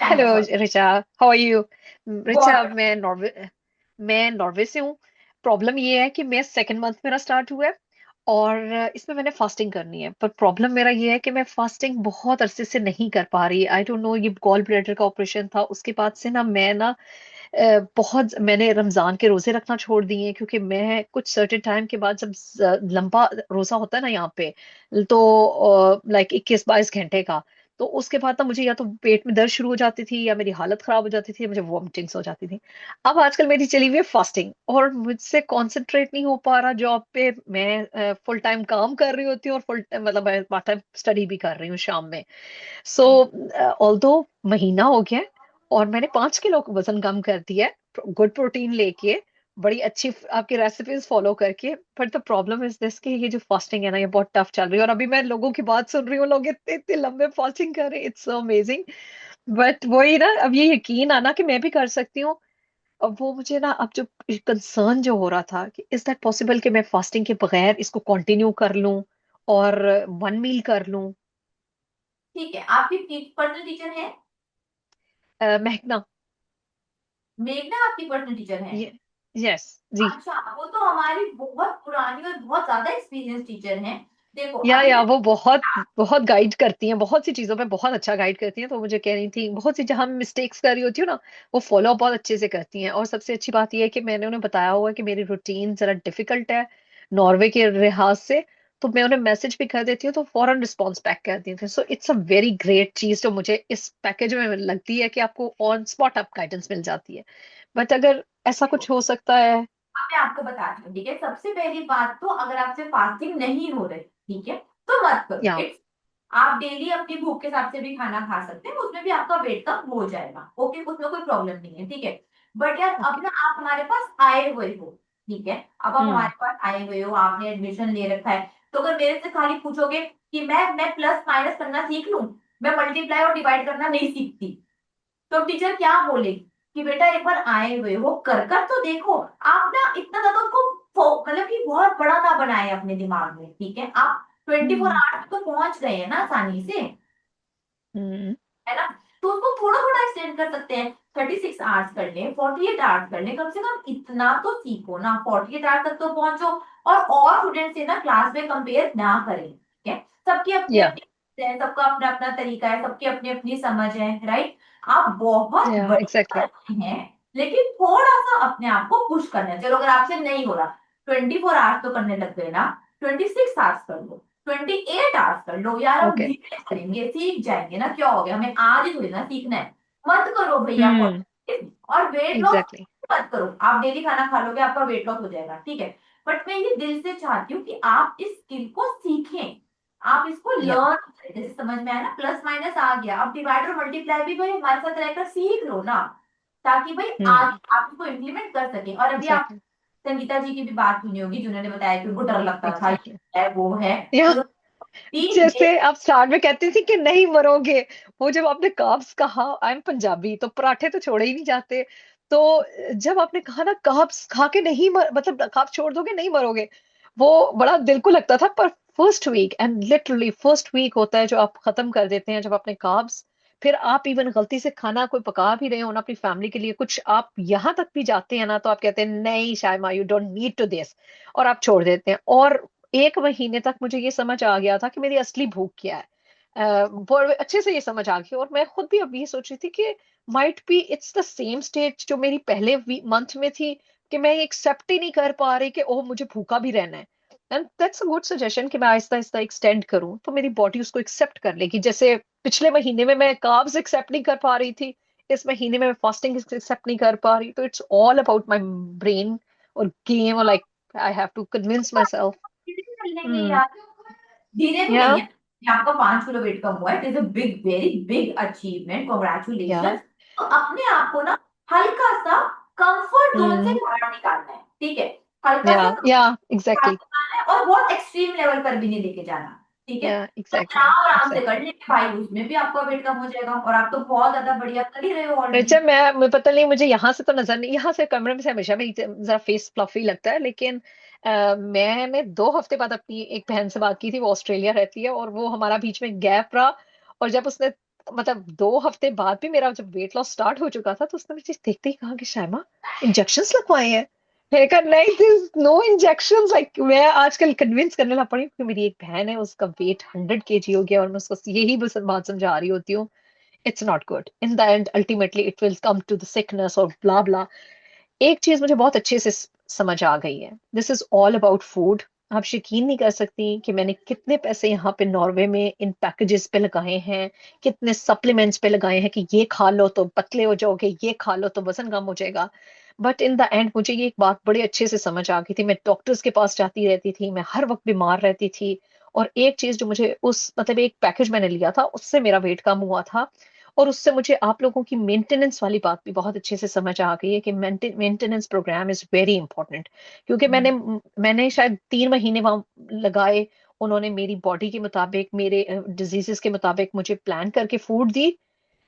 Hello sorry. Richa, how are you? Richa, बहुत मैं Norway से हूँ। प्रॉब्लम ये है कि मैं सेकंड मंथ मेरा स्टार्ट हुआ है और इसमें मैंने फास्टिंग करनी है, पर प्रॉब्लम मेरा ये है कि मैं फास्टिंग बहुत अरसे से नहीं कर पा रही। आई डोंट नो, ये गॉल ब्लैडर का ऑपरेशन था, उसके बाद से ना मैं ना बहुत मैंने रमजान के रोजे रखना छोड़ दिए हैं, क्योंकि मैं कुछ सर्टेन टाइम के बाद जब लंबा रोजा होता है ना यहाँ पे, तो लाइक 21-22 घंटे का, तो उसके बाद ना मुझे या तो पेट में दर्द शुरू हो जाती थी या मेरी हालत खराब हो जाती थी या मुझे वॉमिटिंग्स हो जाती थी। अब आजकल मेरी चली हुई है फास्टिंग और मुझसे कंसंट्रेट नहीं हो पा रहा जॉब पे। मैं फुल टाइम काम कर रही होती हूँ और फुल मतलब पार्ट टाइम स्टडी भी कर रही हूँ शाम में। सो ऑल्दो महीना हो गया है और मैंने 5 किलो वजन कम कर दिया है, गुड प्रोटीन लेके, बड़ी अच्छी आपकी रेसिपीज फॉलो करके। But the problem is this कि ये जो फास्टिंग है ना, ये बहुत टफ चल रही है और अभी मैं लोगों की बात सुन रही हूँ, लोग इतने इतने लंबे फास्टिंग कर रहे हैं, इट्स सो अमेजिंग। बट वही ना, अब ये यकीन आना कि मैं भी कर सकती हूँ। अब वो मुझे ना, अब जो कंसर्न जो हो रहा था कि इज दैट पॉसिबल कि मैं फास्टिंग के बगैर इसको कंटिन्यू कर लूं और वन मील कर लूं। ठीक है। आपकी पर्सनल टीचर है? महकना। मेघना आपकी पर्सनल टीचर है? ये, यस जी। अच्छा, वो तो हमारी बहुत पुरानी और बहुत ज्यादा एक्सपीरियंस टीचर हैं। देखो अभी या मैं वो बहुत बहुत गाइड करती हैं, बहुत सी चीजों में बहुत अच्छा गाइड करती हैं, तो मुझे कह रही थी बहुत सी जहां मिस्टेक्स कर रही होती हूँ ना, वो फॉलो बहुत अच्छे से करती हैं। और सबसे अच्छी बात ये है कि मैंने उन्हें बताया हुआ है कि मेरी रूटीन जरा डिफिकल्ट है नॉर्वे के लिहाज से, तो मैं उन्हें मैसेज भी कर देती हूँ तो फौरन रिस्पॉन्स बैक कर देती हूँ। So it's a very great चीज जो मुझे इस पैकेज में लगती है कि आपको ऑन स्पॉट आप गाइडेंस मिल जाती है। बट अगर ऐसा देखो, कुछ हो सकता है। अब मैं आपको बताती हूँ। ठीक है, सबसे पहली बात तो अगर आपसे फास्टिंग नहीं हो रही, ठीक है, तो मत करो। या इट्स आप डेली अपनी भूख के हिसाब से भी खाना खा सकते हैं, उसमें भी आपका वेट कम हो जाएगा। ओके, उसमें कोई प्रॉब्लम नहीं है। ठीक है, बट यार अब ओके। ना आप हमारे पास आए हुए हो, ठीक है, अब आप हम्म। हमारे पास आए हुए हो, आपने एडमिशन ले रखा है, तो अगर मेरे से खाली पूछोगे कि मैं प्लस माइनस करना सीख लूं, मैं मल्टीप्लाई और डिवाइड करना नहीं सीखती, तो टीचर क्या बोले कि बेटा एक बार आए हुए हो कर कर तो देखो। आप ना इतना ज्यादा उसको मतलब कि बहुत बड़ा ना बनाए अपने दिमाग में। ठीक है, आप 24 हम्म। आवर्स तो पहुंच गए हैं ना आसानी से, हम्म। है ना? तो उसको थोड़ा थोड़ा एक्सटेंड कर सकते हैं। 36 आवर्स कर ले, 48 आवर्स कर ले, कम से कम इतना तो सीखो ना, 48 आवर्स तक तो पहुंचो। और स्टूडेंट से ना क्लास में कंपेयर ना करें। ठीक है, सबकी अपनी या अपनी है, सबका अपना अपना तरीका है, सबकी अपनी अपनी समझ है, राइट? आप बहुत या बढ़िया एग्जैक्टली। कर रहे हैं, लेकिन थोड़ा सा अपने आप को पुश करना है। चलो अगर आपसे नहीं हो रहा, 24 आवर्स तो करने लग गए ना, 26 आवर्स कर लो, 28 आवर्स कर लो यार, हम ओके। धीरे करेंगे, सीख जाएंगे ना, क्या हो गया, हमें आज ही थोड़ी ना सीखना है। मत करो भैया हम्म। 40। और वेट लॉस एग्जैक्टली। मत करो, आप डेली खाना खा लोगे आपका वेट लॉस हो जाएगा, ठीक है, बट मैं ये दिल से चाहती हूँ कि आप इस स्किल को सीखें, आप इसको या लर्न करें। जैसे समझ में आया ना, प्लस माइनस आ गया, अब डिवाइड और मल्टीप्लाई भी भाई हमारे साथ रहकर सीख लो ना, ताकि भाई हम्म। आगे आप इसको इम्प्लीमेंट कर सकें। और अभी आप एग्जैक्टली। संगीता जी की भी बात सुनी होगी, जिन्होंने बताया कि उनको डर लगता था, एग्जैक्टली। ये है वो है, या तो 3 दिन। जैसे आप स्टार्ट में कहती थी कि नहीं मरोगे, वो जब आपने कार्ब्स कहा, आई एम पंजाबी तो पराठे तो छोड़े ही नहीं जाते, तो जब आपने कहा ना कार्ब्स खा के नहीं मतलब कार्ब्स छोड़ दोगे नहीं मरोगे, वो बड़ा दिल को लगता था। पर first week, and literally first week होता है जो आप खत्म कर देते हैं जब आपने कार्ब्स, फिर आप इवन गलती से खाना कोई पका भी रहे हो ना अपनी फैमिली के लिए कुछ, आप यहाँ तक भी जाते हैं ना, तो आप कहते हैं नहीं Shayma, you don't need to this, और आप छोड़ देते हैं। और 1 महीने तक मुझे ये समझ आ गया था कि मेरी असली भूख क्या है। बहुत अच्छे से ये समझ आ गया और मैं खुद भी अब ये सोच रही थी कि might be it's the same stage जो मेरी पहले मंथ में थी, कि मैं एक्सेप्ट ही नहीं कर पा रही कि ओह मुझे भूखा भी रहना है। And that's a good suggestion कि मैं आहिस्ता आहिस्ता एक्सटेंड करूं तो मेरी बॉडी उसको एक्सेप्ट कर लेगी। जैसे पिछले महीने में मैं कार्ब्स एक्सेप्ट नहीं कर पा रही थी, इस महीने में मैं फास्टिंग एक्सेप्ट नहीं कर पा रही, तो it's all about my brain और गेम, और like I have to convince myself. धीरे कर लेंगे हम्म। यार, धीरे भी नहीं या है। ये आपका 5 किलो वेट कम हुआ है, it is a big, very big achievement, या कॉन्ग्रेचुलेशन। तो अपने आप को ना हल्का सा कंफर्ट जोन से हम्म। बाहर निकालना है, ठीक है, हल्का सा या बाहर एग्जैक्टली। निकालना है, और बहुत एक्सट्रीम लेवल पर भी नहीं लेके जाना, ठीक है। या तो एग्जैक्टली। आराम आराम से कर एग्जैक्टली। लेंगे भाई, उसमें भी आपका वेट कम हो जाएगा, और आप तो बहुत ज्यादा बढ़िया कर ही रहे हो अच्छा, ऑलरेडी। मैं पता नहीं, मुझे यहाँ से तो नजर नहीं, यहाँ से कमरे में से हमेशा मेरी जरा फेस फ्लफी लगता है, लेकिन मैंने 2 हफ्ते बाद अपनी एक बहन से बात की थी, वो ऑस्ट्रेलिया रहती है, और वो हमारा बीच में गैप रहा, और जब उसने मतलब 2 हफ्ते बाद भी मेरा जब वेट लॉस स्टार्ट हो चुका था, तो उसने मुझे देखते ही कहा कि शायमा, इंजेक्शंस लगवाए हैं? मैंने कहा नहीं, दिस नो इंजेक्शंस। लाइक मैं आजकल कन्विंस करने लग पड़ी हूँ, क्योंकि मेरी एक बहन है, उसका वेट 100 kg हो गया, और मैं उसको यही बस बात समझा रही होती हूँ, it's not good in the end, ultimately it will come to the sickness और ब्ला ब्ला। एक चीज मुझे बहुत अच्छे से समझ आ गई है, this is all about food. आप यकीन नहीं कर सकती कि मैंने कितने पैसे यहाँ पे नॉर्वे में इन पैकेजेस पे लगाए हैं, कितने सप्लीमेंट्स पे लगाए हैं कि ये खा लो तो पतले हो जाओगे, ये खा लो तो वजन कम हो जाएगा। बट इन द एंड मुझे ये एक बात बड़ी अच्छे से समझ आ गई थी, मैं डॉक्टर्स के पास जाती रहती थी, मैं हर वक्त बीमार रहती थी। और एक चीज जो मुझे उस मतलब एक पैकेज मैंने लिया था, उससे मेरा वेट कम हुआ था। और उससे मुझे आप लोगों की मेंटेनेंस वाली बात भी बहुत अच्छे से समझ आ गई है कि maintenance programme is very important. क्योंकि मैंने मैंने शायद 3 महीने वहां लगाए। उन्होंने मेरी बॉडी के मुताबिक, मेरे डिजीजेस के मुताबिक मुझे प्लान करके फूड दी,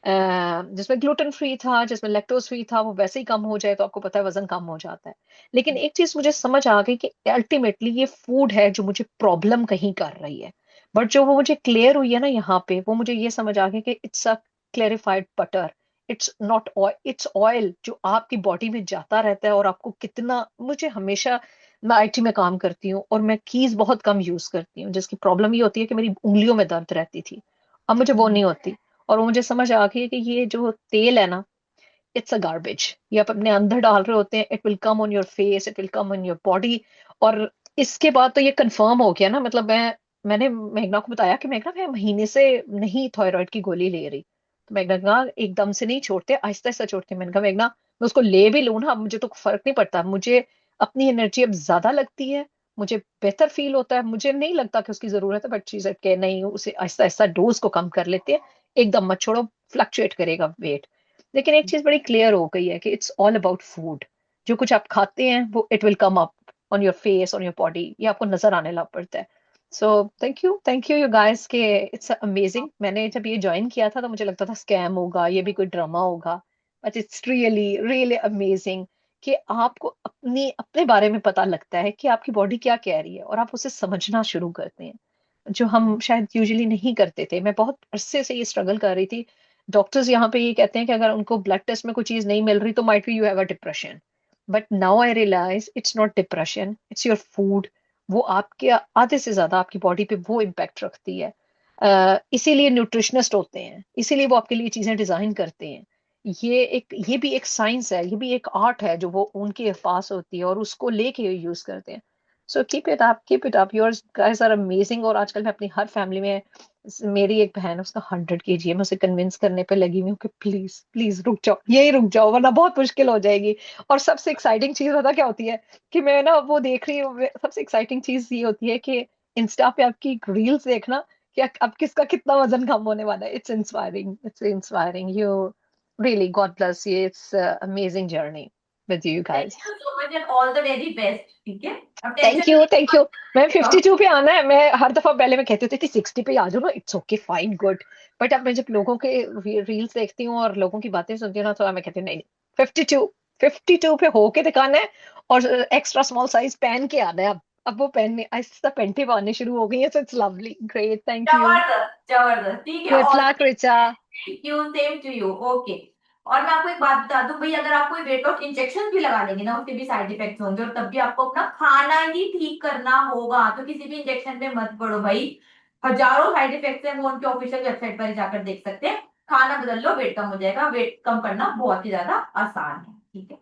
जिसमें ग्लूटेन फ्री था, जिसमें लैक्टोज फ्री था। वो वैसे ही कम हो जाए तो आपको पता है वजन कम हो जाता है। लेकिन एक चीज मुझे समझ आ गई कि अल्टीमेटली ये फूड है जो मुझे प्रॉब्लम कहीं कर रही है। बट जो वो मुझे क्लियर हुई है ना यहाँ पे, वो मुझे ये समझ आ गया कि it's a clarified butter, it's not oil, it's oil जो आपकी बॉडी में जाता रहता है। और आपको कितना, मुझे हमेशा, मैं आईटी में काम करती हूँ और मैं कीज बहुत कम यूज करती हूँ, जिसकी प्रॉब्लम ये होती है कि मेरी उंगलियों में दर्द रहती थी। अब मुझे वो नहीं होती। और वो मुझे समझ आ गई कि ये जो तेल है ना, इट्स अ गार्बेज। ये आप अपने अंदर डाल रहे होते हैं, it will come on your face, it will come on your body. और इसके बाद तो ये कंफर्म हो गया ना, मतलब मैंने मेघना को बताया कि मेघना, मैं महीने से नहीं थायराइड की गोली ले रही। तो मेघना ने कहा एकदम से नहीं छोड़ते, आहिस्ता आहिस्ता छोड़ते हैं। मैंने कहा मेघना, मैं उसको ले भी लूं ना, अब मुझे तो फर्क नहीं पड़ता, मुझे अपनी एनर्जी अब ज्यादा लगती है, मुझे बेहतर फील होता है, मुझे नहीं लगता कि उसकी जरूरत है। बट चीज के नहीं, उसे आहिस्ता आहिस्ता डोज को कम कर लेते हैं, एकदम मत छोड़ो, फ्लक्चुएट करेगा वेट। लेकिन एक चीज बड़ी क्लियर हो गई है कि इट्स ऑल अबाउट फूड। जो कुछ आप खाते हैं वो it will come up on your face, on your body, ये आपको नजर आने लग पड़ता है। So thank you you guys के, इट्स अमेजिंग। मैंने जब ये ज्वाइन किया था तो मुझे लगता था स्कैम होगा, ये भी कोई ड्रामा होगा। But it's really really amazing कि आपको अपनी अपने बारे में पता लगता है कि आपकी बॉडी क्या कह रही है, और आप उसे समझना शुरू करते हैं, जो हम शायद यूजुअली नहीं करते थे। मैं बहुत अरसे से ये स्ट्रगल कर रही थी। डॉक्टर्स यहाँ पे ये कहते हैं कि अगर उनको ब्लड टेस्ट में कोई चीज नहीं मिल रही तो might be you have a depression. But now I realise it's not depression, it's your food. वो आपके आधे से ज्यादा आपकी बॉडी पे वो इम्पैक्ट रखती है। इसीलिए न्यूट्रिशनिस्ट होते हैं, इसीलिए वो आपके लिए चीजें डिजाइन करते हैं। ये भी एक साइंस है, ये भी एक आर्ट है जो वो उनके पास होती है, और उसको लेके यूज करते हैं। So keep it up, your guys are amazing. और आजकल मैं अपनी हर फैमिली में, मेरी एक बहन है, उसका 100 kg है, मैं उसे कन्विंस करने पे लगी हुई हूँ कि प्लीज प्लीज रुक जाओ, यही रुक जाओ, वरना बहुत मुश्किल हो जाएगी। और सबसे एक्साइटिंग चीज पता क्या होती है, कि मैं ना वो देख रही हूँ, सबसे एक्साइटिंग चीज ये होती है कि इंस्टा पे आपकी रील्स देखना कि अब किसका कितना वजन कम होने वाला है। It's inspiring you, really God bless you, it's amazing journey with you thank guys. You so much and all the very best. ठीक है, अब टेंशन थैंक यू नहीं थैंक यू। मैं लेना। 52 पे आना है। मैं हर दफा पहले मैं कहती होती थी 60 पे आ जाओ ना, it's okay fine good. But अब मैं जब लोगों के रील्स देखती हूँ और लोगों की बातें सुनती हूँ ना, तो मैं कहती हूँ नहीं, 52, 52 पे होके दिखाना है। और एक्स्ट्रा स्मॉल साइज पहन के आना है। अब वो पहनने आहिस्ता पहनते आने शुरू हो गई है, तो it's lovely, great, thank you. जबरदस्त जबरदस्त, ठीक है, good all luck Richa. Thank you, same to you. Okay. और मैं आपको एक बात बता दूं भाई, अगर आप कोई वेट लॉस इंजेक्शन भी लगा लेंगे ना, उसके भी साइड इफेक्ट्स होंगे, और तब भी आपको अपना खाना ही ठीक करना होगा, तो किसी भी इंजेक्शन पे मत पड़ो भाई। हजारों साइड इफेक्ट्स हैं, वो उनके ऑफिशियल वेबसाइट पर ही जाकर देख सकते हैं। खाना बदल लो, वेट कम हो जाएगा। वेट कम करना बहुत ही ज्यादा आसान है, ठीक है।